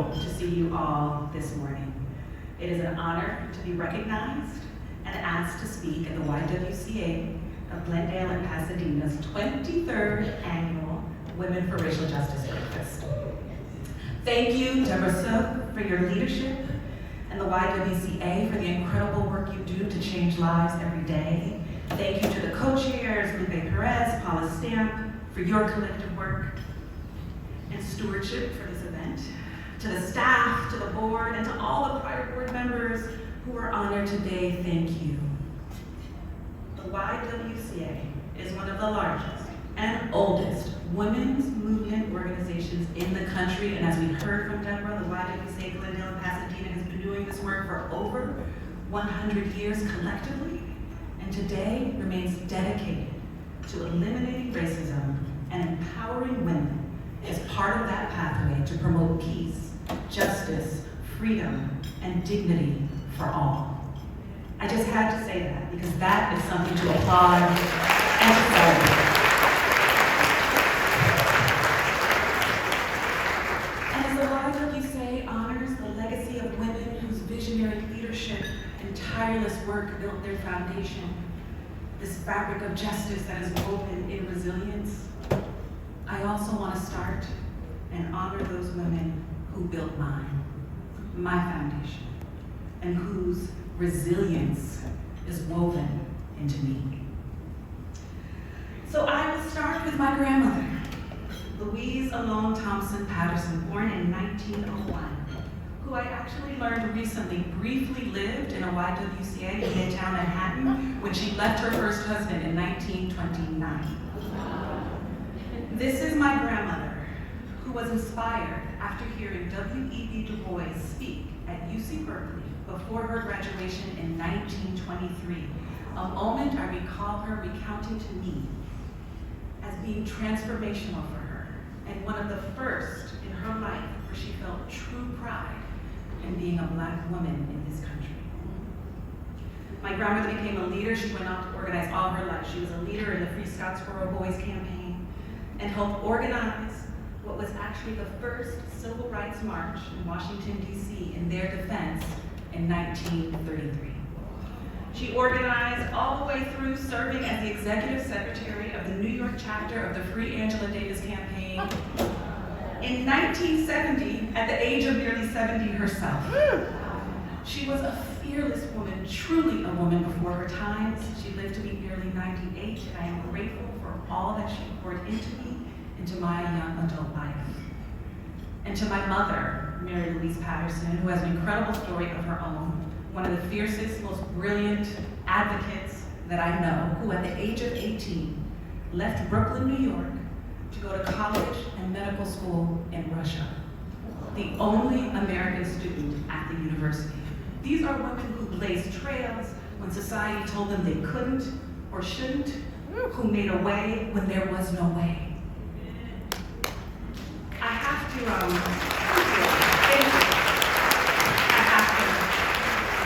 wonderful to see you all this morning. It is an honor to be recognized and asked to speak at the YWCA of Glendale and Pasadena's 23rd Annual Women for Racial Justice Breakfast. Thank you, Deborah Sook, for your leadership, and the YWCA for the incredible work you do to change lives every day. Thank you to the co-chairs, Lupe Perez, Paula Stamp, for your collective work and stewardship for this event. To the staff, to the board, and to all the prior board members who are honored today, thank you. The YWCA is one of the largest and oldest women's movement organizations in the country, and as we heard from Deborah, the YWCA Glendale Pasadena has been doing this work for over 100 years collectively, and today remains dedicated to eliminating racism and empowering women as part of that pathway to promote peace, justice, freedom, and dignity for all. I just had to say that because that is something to applaud and to celebrate. And as the YWCA honors the legacy of women whose visionary leadership and tireless work built their foundation, this fabric of justice that is woven in resilience, I also want to start and honor those women who built mine, my foundation, and whose resilience is woven into me. So I will start with my grandmother, Louise Alone Thompson Patterson, born in 1901, who I actually learned recently briefly lived in a YWCA in Midtown Manhattan when she left her first husband in 1929. This is my grandmother, who was inspired after hearing W.E.B. Du Bois speak at UC Berkeley before her graduation in 1923, a moment I recall her recounting to me as being transformational for her, and one of the first in her life where she felt true pride in being a Black woman in this country. My grandmother became a leader. She went on to organize all her life. She was a leader in the Free Scottsboro Boys campaign and helped organize what was actually the first civil rights march in Washington, D.C. in their defense in 1933. She organized all the way through serving as the executive secretary of the New York chapter of the Free Angela Davis campaign in 1970 at the age of nearly 70 herself. She was a fearless woman, truly a woman before her times. She lived to be nearly 98, and I am grateful for all that she poured into me, into my young adult life. And to my mother, Mary Louise Patterson, who has an incredible story of her own, one of the fiercest, most brilliant advocates that I know, who at the age of 18 left Brooklyn, New York, to go to college and medical school in Russia, the only American student at the university. These are women who blazed trails when society told them they couldn't or shouldn't, who made a way when there was no way. I have to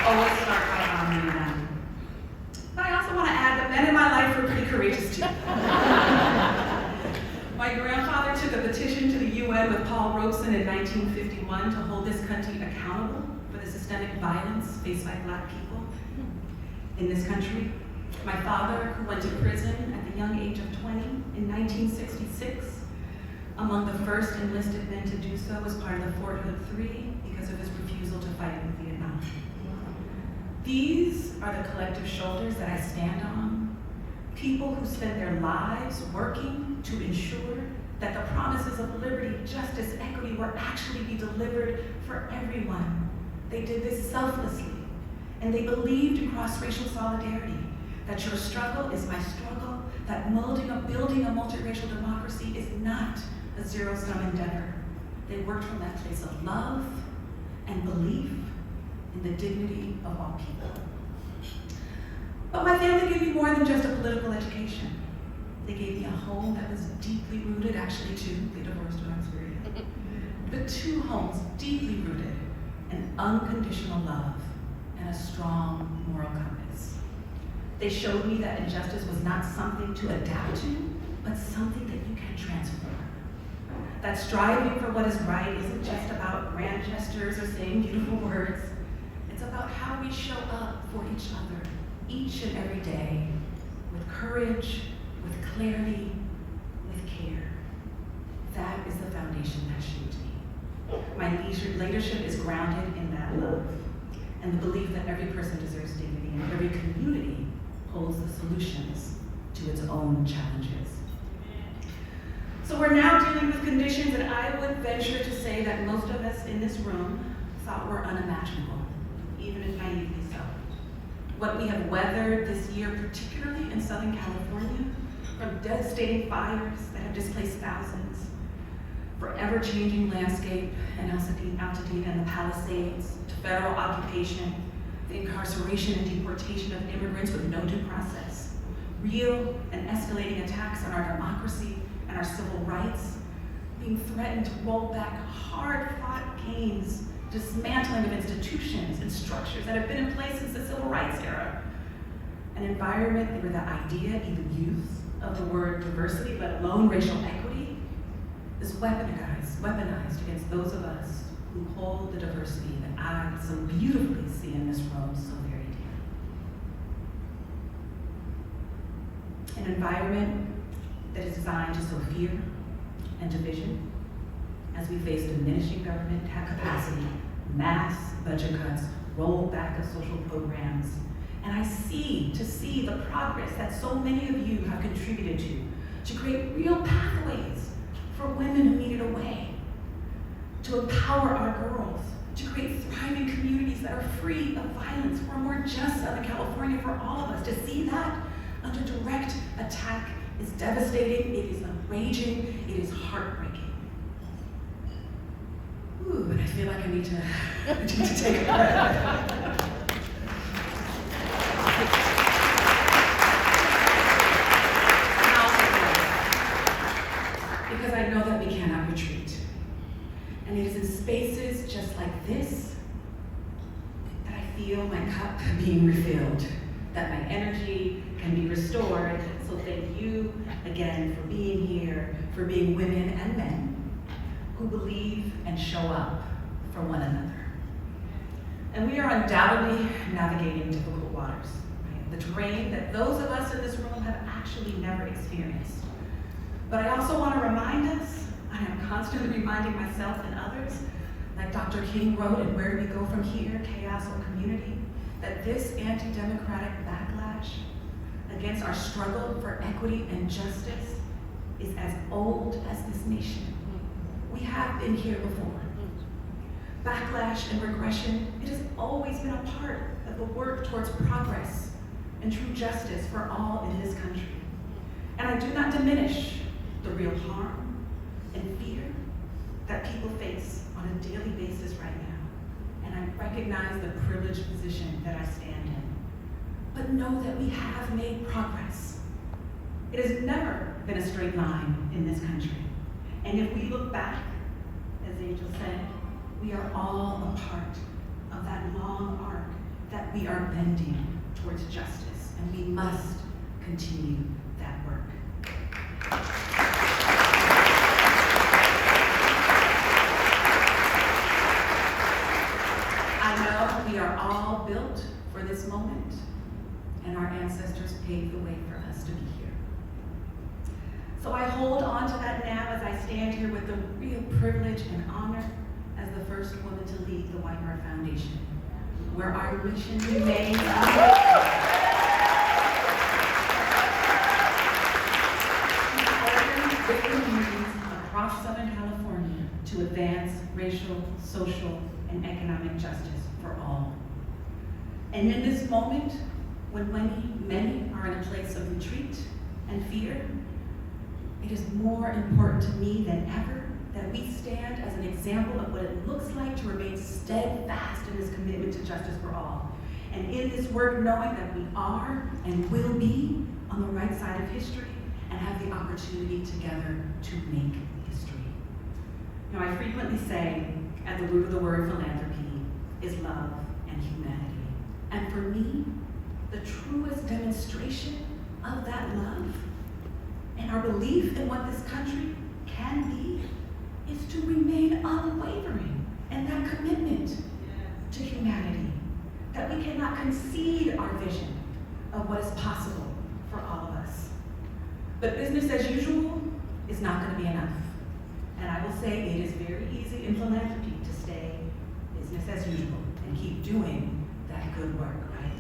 always start by honoring them. But I also want to add that men in my life were pretty courageous too. My grandfather took a petition to the UN with Paul Robeson in 1951 to hold this country accountable for the systemic violence faced by Black people in this country. My father, who went to prison at the young age of 20 in 1966, among the first enlisted men to do so, was part of the Fort Hood 3 because of his refusal to fight in Vietnam. These are the collective shoulders that I stand on. People who spend their lives working to ensure that the promises of liberty, justice, equity will actually be delivered for everyone. They did this selflessly, and they believed in cross-racial solidarity, that your struggle is my struggle, that building a multiracial democracy is not a zero-sum endeavor. They worked from that place of love and belief in the dignity of all people. But my family gave me more than just a political education. They gave me a home that was deeply rooted, actually two, they divorced when I was very young. But two homes deeply rooted in unconditional love and a strong moral compass. They showed me that injustice was not something to adapt to, but something that you can transform. that striving for what is right isn't just about grand gestures or saying beautiful words. It's about how we show up for each other, each and every day, with courage, with clarity, with care. That is the foundation that shaped me. My leadership is grounded in that love and the belief that every person deserves dignity and every community holds the solutions to its own challenges. So we're now dealing with conditions that I would venture to say that most of us in this room thought were unimaginable, even if naively so. What we have weathered this year, particularly in Southern California, from devastating fires that have displaced thousands, for ever-changing landscape in Altadena and the Palisades, to federal occupation, the incarceration and deportation of immigrants with no due process, real and escalating attacks on our democracy and our civil rights, being threatened to roll back hard-fought gains, dismantling of institutions and structures that have been in place since the civil rights era, an environment where the idea, even use, of the word diversity, let alone racial equity, is weaponized against those of us who hold the diversity that I so beautifully see in this room so very dearly. An environment that is designed to sow fear and division as we face diminishing government capacity, mass budget cuts, rollback of social programs, and I see the progress that so many of you have contributed to create real pathways for women who need it away, to empower our girls, to create thriving communities that are free of violence, for a more just Southern California for all of us. To see that under direct attack is devastating, it is enraging, it is heartbreaking. Ooh, and I feel like I need to take a breath. Because I know that we cannot retreat. And it is in spaces just like this that I feel my cup being refilled, that my energy can be restored. So thank you again for being here, for being women and men who believe and show up for one another. And we are undoubtedly navigating difficult waters, right? The terrain that those of us in this room have actually never experienced. But I also want to remind us, I am constantly reminding myself and others, like Dr. King wrote in Where Do We Go From Here, Chaos or Community, that this anti-democratic backlash against our struggle for equity and justice is as old as this nation. We have been here before. Backlash and regression, it has always been a part of the work towards progress and true justice for all in this country. And I do not diminish the real harm and fear that people face on a daily basis right now. And I recognize the privileged position that I stand in. But know that we have made progress. It has never been a straight line in this country. And if we look back, as Angel said, we are all a part of that long arc that we are bending towards justice, and we must continue that work. I know we are all built for this moment, and our ancestors paved the way for us to be here. So I hold on to that now as I stand here with the real privilege and honor as the first woman to lead the Whiteheart Foundation, where our mission remains with communities across Southern California to advance racial, social, and economic justice for all. And in this moment, when many are in a place of retreat and fear, it is more important to me than ever that we stand as an example of what it looks like to remain steadfast in this commitment to justice for all. And in this work, knowing that we are and will be on the right side of history and have the opportunity together to make history. Now, I frequently say, at the root of the word philanthropy is love and humanity. And for me, the truest demonstration of that love and our belief in what this country can be is to remain unwavering in that commitment to humanity, that we cannot concede our vision of what is possible for all of us. But business as usual is not going to be enough. And I will say it is very easy in philanthropy to stay business as usual and keep doing that good work, right?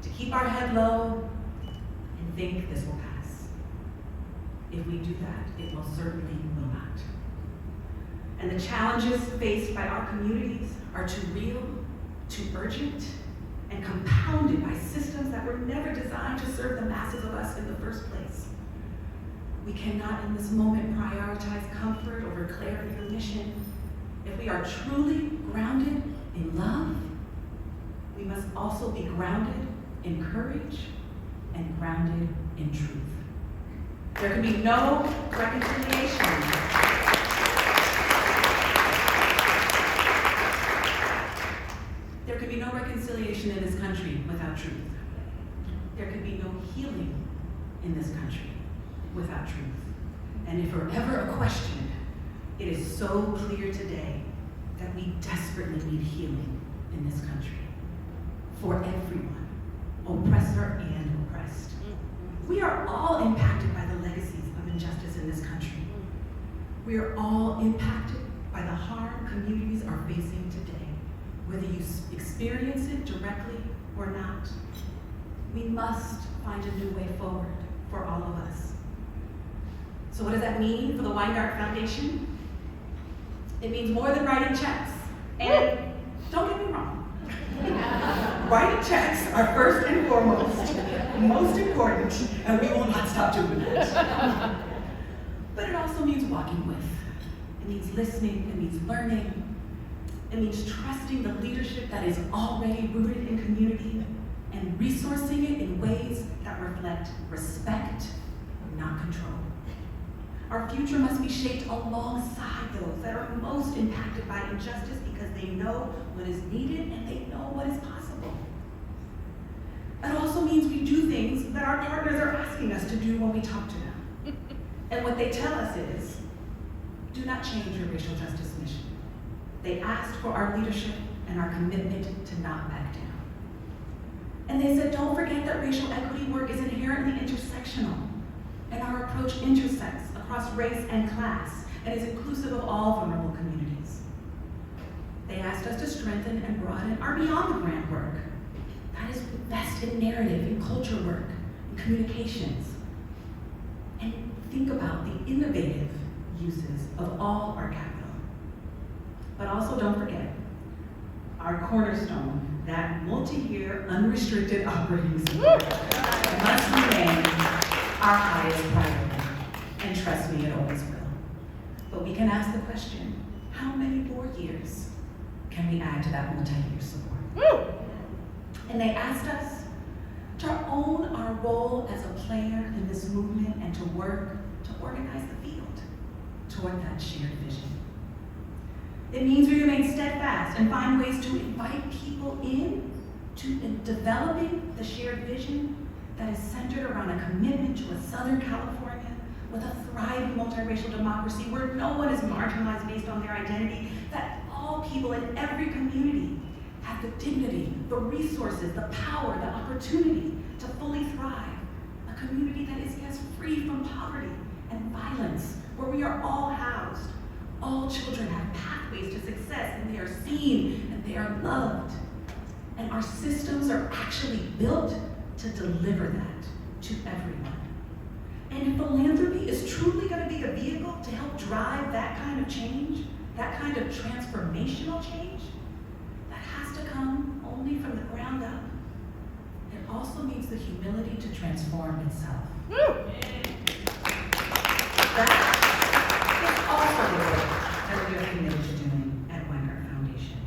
To keep our head low and think this will pass. If we do that, it most certainly will not. And the challenges faced by our communities are too real, too urgent, and compounded by systems that were never designed to serve the masses of us in the first place. We cannot in this moment prioritize comfort over clarity or mission. If we are truly grounded in love, we must also be grounded in courage and grounded in truth. There can be no reconciliation. There can be no reconciliation in this country without truth. There can be no healing in this country without truth. And if we're ever a question, it is so clear today that we desperately need healing in this country for everyone, oppressor and oppressed. We are all impacted by the legacies of injustice in this country. We are all impacted by the harm communities are facing today, whether you experience it directly or not. We must find a new way forward for all of us. So what does that mean for the Weingart Foundation? It means more than writing checks. And don't get me wrong, writing checks are first and foremost, most important, and we will not stop doing that. But it also means walking with. It means listening, it means learning, it means trusting the leadership that is already rooted in community and resourcing it in ways that reflect respect, not control. Our future must be shaped alongside those that are most impacted by injustice because they know what is needed and they know what is possible. It also means we do things that our partners are asking us to do when we talk to them. And what they tell us is, do not change your racial justice mission. They asked for our leadership and our commitment to not back down. And they said, don't forget that racial equity work is inherently intersectional, and our approach intersects across race and class, and is inclusive of all vulnerable communities. They asked us to strengthen and broaden our beyond the grant work. That is invest in narrative, in culture work, in communications, and think about the innovative uses of all our capital. But also don't forget, our cornerstone, that multi-year unrestricted operating support must remain our highest priority. And trust me, it always will. But we can ask the question, how many more years can we add to that multi-year support? Woo! And they asked us to own our role as a player in this movement and to work to organize the field toward that shared vision. It means we remain steadfast and find ways to invite people in to developing the shared vision that is centered around a commitment to a Southern California with a thriving multiracial democracy where no one is marginalized based on their identity, that all people in every community have the dignity, the resources, the power, the opportunity to fully thrive. A community that is, yes, free from poverty and violence, where we are all housed. All children have pathways to success, and they are seen and they are loved. And our systems are actually built to deliver that to everyone. And if philanthropy is truly going to be a vehicle to help drive that kind of change, that kind of transformational change, that has to come only from the ground up. It also needs the humility to transform itself. That is also the work that we are committed to doing at Weingart Foundation.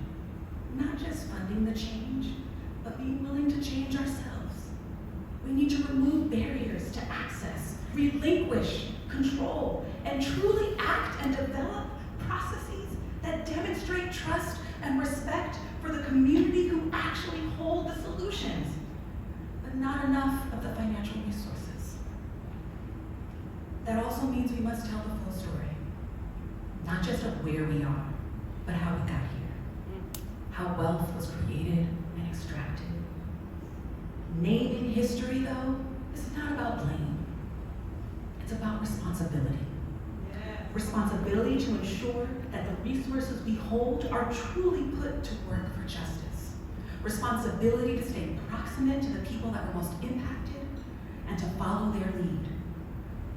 Not just funding the change, but being willing to change ourselves. We need to remove barriers to access, relinquish control, and truly act and develop processes that demonstrate trust and respect for the community who actually hold the solutions, but not enough of the financial resources. That also means we must tell the full story. not just of where we are, but how we got here, how wealth was created and extracted. Naming history, though, is not about blame. It's about responsibility. Responsibility to ensure that the resources we hold are truly put to work for justice. Responsibility to stay proximate to the people that were most impacted and to follow their lead.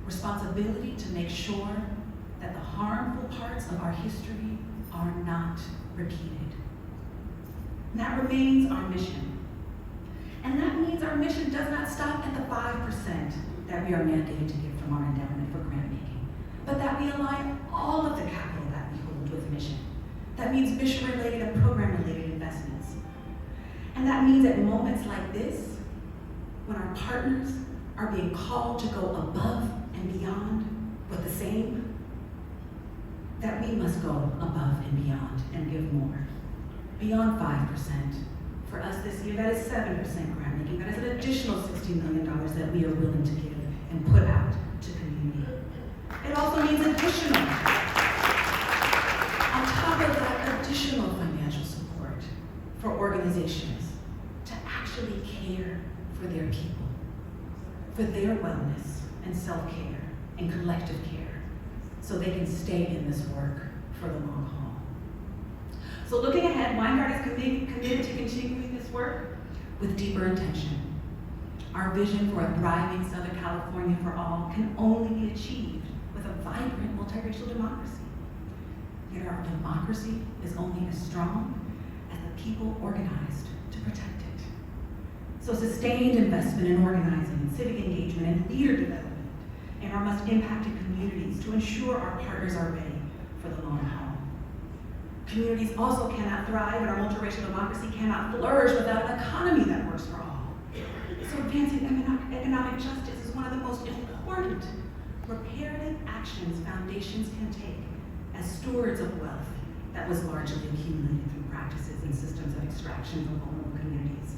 Responsibility to make sure that the harmful parts of our history are not repeated. And that remains our mission. And that means our mission does not stop at the 5% that we are mandated to give from our endowment for grant making, but that we align all of the capital that we hold with mission. That means mission-related and program-related investments. And that means at moments like this, when our partners are being called to go above and beyond with the same, that we must go above and beyond and give more. Beyond 5%. For us this year, that is 7% grant making. That is an additional $60 million that we are willing to give and put out to community. It also means additional, on top of that, additional financial support for organizations to actually care for their people, for their wellness and self-care and collective care, so they can stay in this work for the long haul. So looking ahead, Weingart is committed to continuing this work with deeper intention. Our vision for a thriving Southern California for all can only be achieved with a vibrant multiracial democracy. Yet our democracy is only as strong as the people organized to protect it. So sustained investment in organizing and civic engagement and leader development in our most impacted communities to ensure our partners are ready for the long haul. Communities also cannot thrive, and our multiracial democracy cannot flourish without an economy that works for all. So advancing economic justice is one of the most important reparative actions foundations can take as stewards of wealth that was largely accumulated through practices and systems of extraction from vulnerable communities.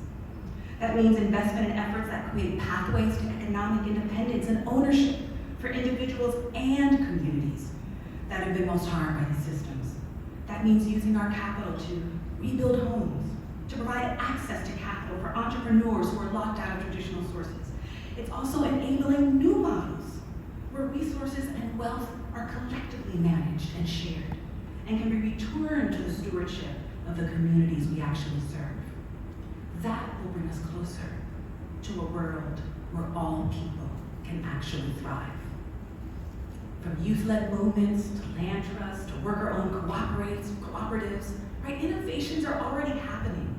That means investment in efforts that create pathways to economic independence and ownership for individuals and communities that have been most harmed by these systems. That means using our capital to rebuild homes, to provide access to capital for entrepreneurs who are locked out of traditional sources. It's also enabling new models where resources and wealth are collectively managed and shared and can be returned to the stewardship of the communities we actually serve. That will bring us closer to a world where all people can actually thrive. From youth-led movements to land trusts to worker-owned cooperatives, right? Innovations are already happening.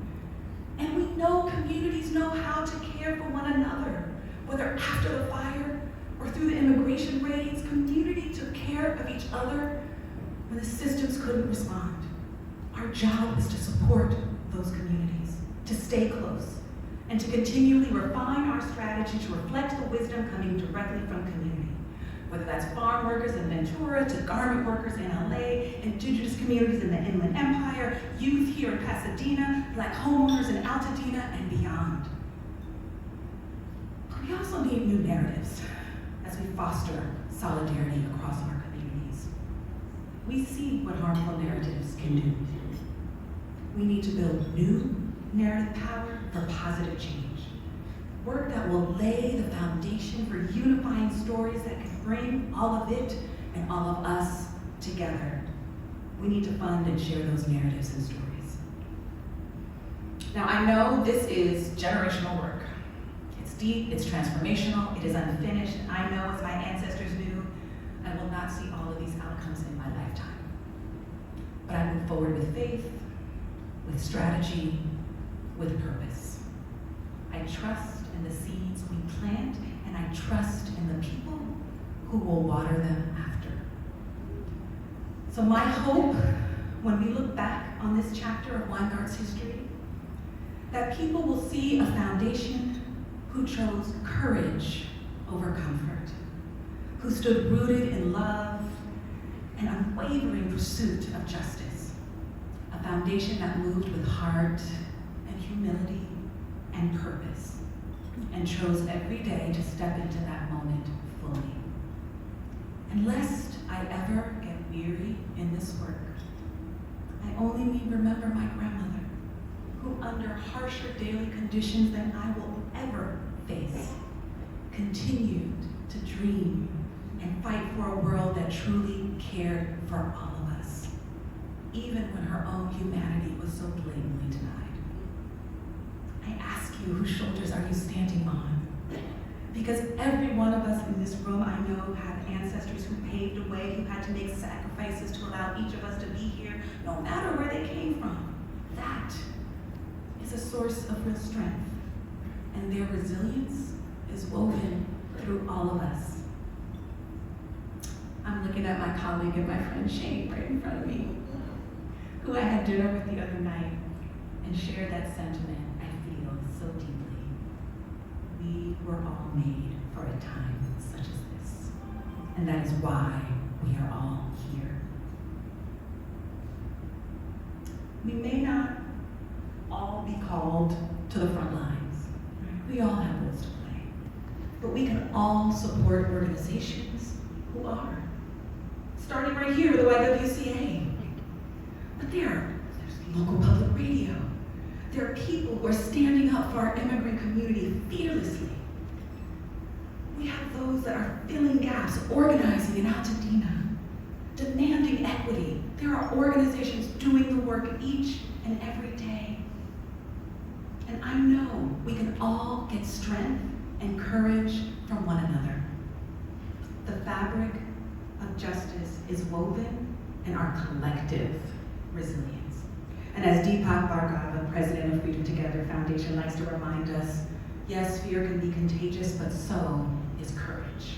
And we know communities know how to care for one another, whether after the fire or through the immigration raids. Community took care of each other when the systems couldn't respond. Our job is to support those communities, to stay close, and to continually refine our strategy to reflect the wisdom coming directly from community. Whether that's farm workers in Ventura to garment workers in LA, indigenous communities in the Inland Empire, youth here in Pasadena, Black homeowners in Altadena, and beyond. But we also need new narratives as we foster solidarity across our communities. We see what harmful narratives can do. We need to build new narrative power for positive change. Work that will lay the foundation for unifying stories that can bring all of it and all of us together. We need to fund and share those narratives and stories. Now, I know this is generational work. It's deep, it's transformational, it is unfinished. I know, as my ancestors knew, I will not see all of these outcomes in my lifetime. But I move forward with faith, with strategy, with purpose. I trust in the seeds we plant, and I trust in the people who will water them after. So my hope, when we look back on this chapter of Weingart's history, that people will see a foundation who chose courage over comfort, who stood rooted in love and unwavering pursuit of justice, a foundation that moved with heart and humility and purpose, and chose every day to step into that moment fully. And lest I ever get weary in this work, I only mean remember my grandmother, who under harsher daily conditions than I will ever face, continued to dream and fight for a world that truly cared for all of us, even when her own humanity was so blatantly denied. I ask you, whose shoulders are you standing on? Because every one of us in this room, I know, have ancestors who paved a way, who had to make sacrifices to allow each of us to be here, no matter where they came from. That is a source of real strength, and their resilience is woven through all of us. I'm looking at my colleague and my friend Shane right in front of me, who I had dinner with the other night and shared that sentiment I feel so deeply. We were all made for a time such as this, and that is why we are all here. We may not all be called to the front lines. We all have roles to play, but we can all support organizations who are. Starting right here with the YWCA. But there's local public radio. There are people who are standing up for our immigrant community fearlessly. We have those that are filling gaps, organizing in Altadena, demanding equity. There are organizations doing the work each and every day. And I know we can all get strength and courage from one another. The fabric of justice is woven in our collective resilience. And as Deepak Bhargava, president of Freedom Together Foundation, likes to remind us, yes, fear can be contagious, but so is courage.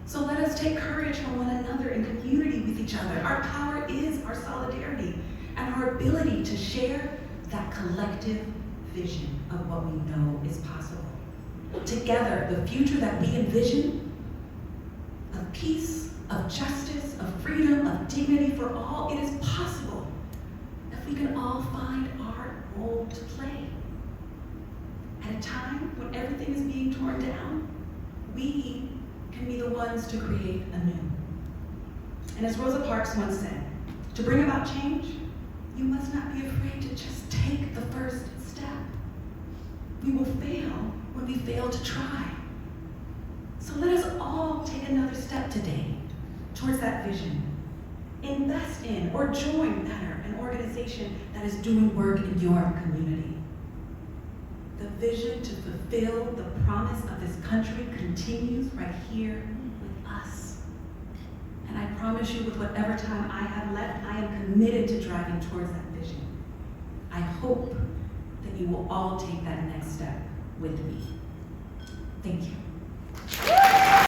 So let us take courage from one another in community with each other. Our power is our solidarity and our ability to share that collective vision of what we know is possible. Together, the future that we envision of peace, of justice, of freedom, of dignity for all, it is possible if we can all find our role to play. At a time when everything is being torn down, we can be the ones to create anew. And as Rosa Parks once said, to bring about change, you must not be afraid to just take the first step. We will fail when we fail to try. So let us all take another step today towards that vision. Invest in or join better an organization that is doing work in your community. The vision to fulfill the promise of this country continues right here with us. And I promise you, with whatever time I have left, I am committed to driving towards that vision. I hope that you will all take that next step with me. Thank you.